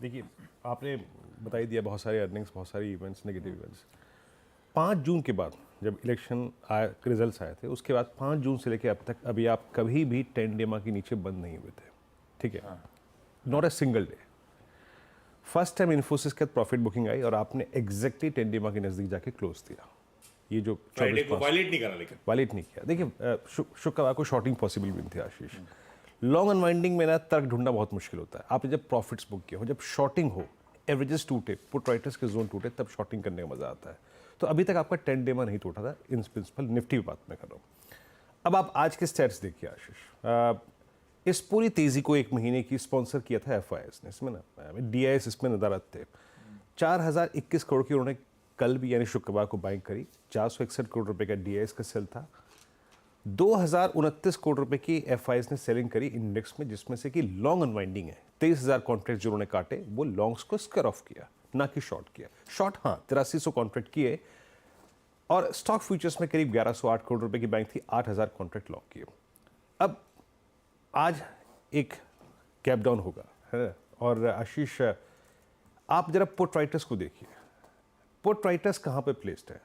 देखिए, आपने बता ही दिया बहुत सारे अर्निंग्स, बहुत सारी इवेंट्स, नेगेटिव इवेंट्स। 5 जून के बाद जब इलेक्शन आया, रिजल्ट्स आए थे, उसके बाद 5 जून से लेकर अब तक अभी आप कभी भी 10 डेमा के नीचे बंद नहीं हुए थे, ठीक है? Not a single day. First time Infosys के प्रॉफिट बुकिंग आई और आपने एग्जैक्टली 10 डेमा के नज़दीक जाके क्लोज दिया। ये जो फ्राइडे को वायलेट नहीं करा, लेकिन वायलेट नहीं किया। देखिए, शुक्रवार को शॉर्टिंग पॉसिबल भी नहीं थी आशीष। लॉन्ग अनवाइंडिंग में ना तर्क ढूंढना बहुत मुश्किल होता है। आपने जब प्रॉफिट्स बुक किए हो, जब शॉर्टिंग हो, एवरेजेस टूटे, पुट राइटर्स के जोन टूटे, तब शॉर्टिंग करने का मजा आता है। तो अभी तक आपका 10 डेमा नहीं टूटा था। इन प्रिंसिपल निफ्टी की बात मैं कर रहा हूँ। अब आप आज के स्टैट्स देखिए आशीष। इस पूरी तेजी को एक महीने की स्पॉन्सर किया था एफआईएस ने। इसमें ना डीआईएस इसमें नदारत थे। 4021 करोड़ की उन्होंने कल भी यानी शुक्रवार को बाइंग करी। 461 करोड़ रुपए का डीआईएस का सेल था। 2029 करोड़ रुपए की एफआईएस ने सेलिंग करी इंडेक्स में, जिसमें से कि लॉन्ग अनवाइंडिंग है। 23,000 कॉन्ट्रैक्ट जो उन्होंने काटे वो लॉन्ग्स को स्क्वायर ऑफ किया, ना कि शॉर्ट किया। शॉर्ट हाँ 8300 कॉन्ट्रैक्ट किए और स्टॉक फ्यूचर्स में करीब 1108 करोड़ रुपए की बैंक थी, 8000 कॉन्ट्रैक्ट लॉक किए। अब आज एक गैप डाउन होगा, है ना? और आशीष, आप जरा पुट राइटर्स को देखिए। पुट राइटर्स कहाँ पे प्लेस्ड है?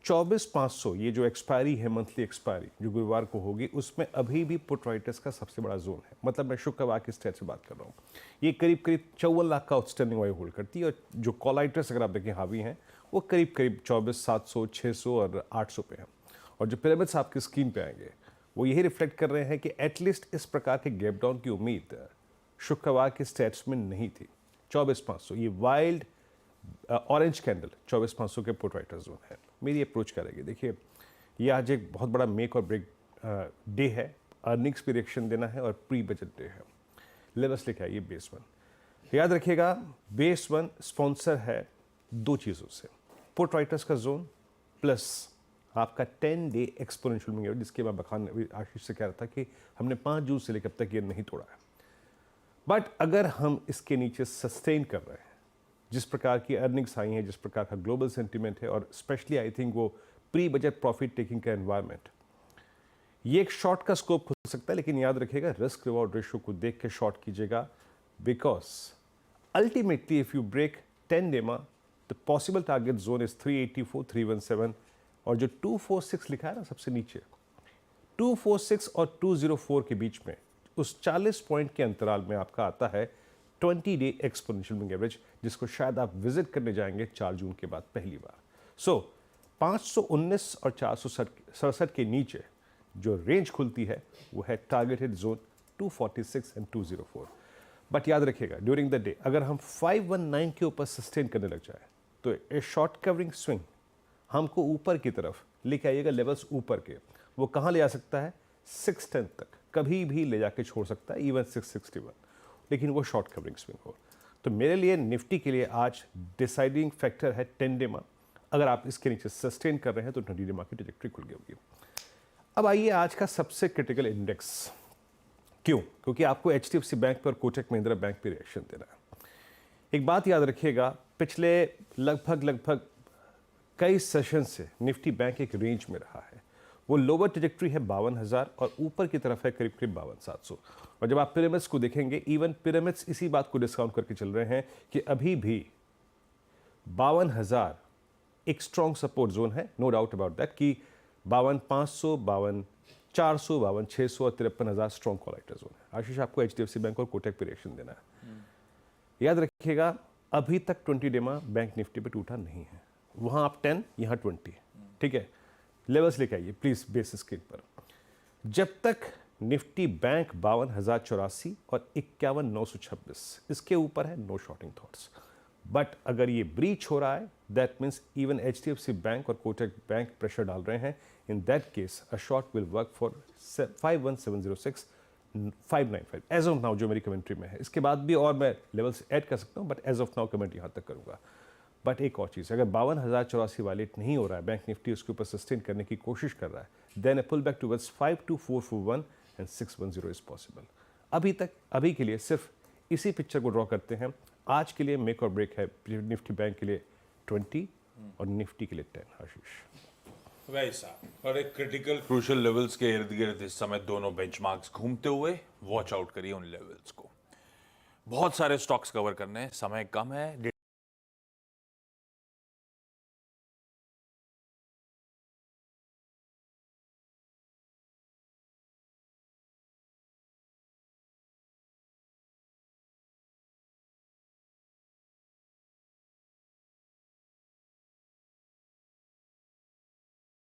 24,500 ये जो एक्सपायरी है, मंथली एक्सपायरी जो गुरुवार को होगी, उसमें अभी भी पुट राइटर्स का सबसे बड़ा जोन है। मतलब मैं शुक्रवार के स्टेट से बात कर रहा हूँ। ये करीब 54 लाख का आउटस्टैंडिंग वाई होल्ड करती है और जो कॉल राइटर्स अगर आप देखें हावी हैं वो करीब 24,700, 600 और 800 पे हैं। और जो पिरामिड्स आपकी स्क्रीन पे आएंगे वो यही रिफ्लेक्ट कर रहे हैं कि एटलीस्ट इस प्रकार के गैप डाउन की उम्मीद शुक्रवार के स्टेट्स में नहीं थी। 24,500 ये वाइल्ड ऑरेंज कैंडल 24,500 के पुट राइटर जोन है। मेरी अप्रोच करेगी, देखिए ये आज एक बहुत बड़ा मेक और ब्रेक डे है। अर्निंग्स पे रिएक्शन देना है और प्री बजट डे है। लेवल्स लिखा है ये बेस वन, याद रखिएगा। बेस वन स्पॉन्सर है दो चीज़ों से, पुट राइटर्स का जोन प्लस आपका 10 डे एक्सपोनेंशियल मूविंग एवरेज, जिसके मैं बखान आशीष से कह रहा था कि हमने 5 जून से लेकर अब तक ये नहीं तोड़ा है। बट अगर हम इसके नीचे सस्टेन कर रहे हैं, जिस प्रकार की अर्निंग्स आई हैं, जिस प्रकार का ग्लोबल सेंटीमेंट है और स्पेशली आई थिंक वो प्री बजट प्रॉफिट टेकिंग का एनवायरनमेंट, ये एक शॉर्ट का स्कोप हो सकता है। लेकिन याद रखिएगा रिस्क रिवॉर्ड रेशियो को देख के शॉर्ट कीजिएगा, because ultimately if you break 10 डेमा the possible target zone is 384, 317 और जो 246 लिखा है ना सबसे नीचे, 246 और 204 के बीच में उस 40 पॉइंट के अंतराल में आपका आता है 20 डे एक्सपोनेंशियल मूविंग एवरेज, जिसको शायद आप विजिट करने जाएंगे 4 जून के बाद पहली बार। सो 519 और 467 के नीचे जो रेंज खुलती है वो है टारगेटेड जोन 246 एंड 204। बट याद रखिएगा ड्यूरिंग द डे अगर हम 519 के ऊपर सस्टेन करने लग जाए तो ए शॉर्ट कवरिंग स्विंग हमको ऊपर की तरफ लेके आइएगा। लेवल्स ऊपर के वो कहाँ ले जा सकता है? 610 तक कभी भी ले जाके छोड़ सकता है, इवन 661, लेकिन वो शॉर्ट कवरिंग स्विंग हो। तो मेरे लिए निफ्टी के लिए आज डिसाइडिंग फैक्टर है 10 डेमा। अगर आप इसके नीचे सस्टेन कर रहे हैं तो 20 डेमा की ट्रैजेक्टरी खुल गई होगी। अब आइए आज का सबसे क्रिटिकल इंडेक्स। क्यों? क्योंकि आपको एचडीएफसी बैंक पर, कोटक महिंद्रा बैंक पर रिएक्शन देना है। एक बात याद रखिएगा, पिछले लगभग कई सेशन से निफ्टी बैंक एक रेंज में रहा है। वो लोअर ट्रैजेक्टरी है 52,000 और ऊपर की तरफ है करीब 52,700। और जब आप पिरामिड्स को देखेंगे, इवन पिरामिड्स इसी बात को डिस्काउंट करके चल रहे हैं कि अभी भी 52,000 एक स्ट्रॉन्ग सपोर्ट जोन है। नो डाउट अबाउट दैट कि 52,500, 52,400, 52,600 और 53,000 स्ट्रॉन्ग कॉलेक्टर जोन है। आशीष, आपको एचडीएफसी बैंक और कोटक पे रिएक्शन देना है। याद रखिएगा अभी तक 20 डेमा बैंक निफ्टी पे टूटा नहीं है। वहाँ आप 10, यहाँ 20, ठीक है? लेवल्स लेके आइए प्लीज बेस स्क्रीन पर। जब तक निफ्टी बैंक 52,084 और 51,926 इसके ऊपर है, नो शॉर्टिंग थॉट्स। बट अगर ये ब्रीच हो रहा है that means even HDFC bank और कोटक बैंक प्रेशर डाल रहे हैं। In that case a short will work for 51,706, 595 as of now जो मेरी कमेंट्री में है। इसके बाद भी और मैं लेवल्स ऐड कर सकता हूँ, but as of now comment यहाँ तक करूँगा। बट एक और चीज़, अगर 52,084 वायलेट नहीं हो रहा है, बैंक निफ्टी उसके ऊपर सस्टेन करने की कोशिश कर रहा है, then a pull back towards 52,441 and 610 is possible. अभी के लिए सिर्फ इसी पिक्चर को ड्रॉ करते हैं। आज के लिए मेक और ब्रेक है निफ्टी बैंक के लिए 20 और निफ्टी के लिए 10। आशीष वैसा और एक क्रिटिकल क्रूशियल लेवल्स के इर्द गिर्द इस समय दोनों बेंचमार्क्स घूमते हुए, वॉच आउट करिए उन लेवल्स को। बहुत सारे स्टॉक्स कवर करने हैं, समय कम है।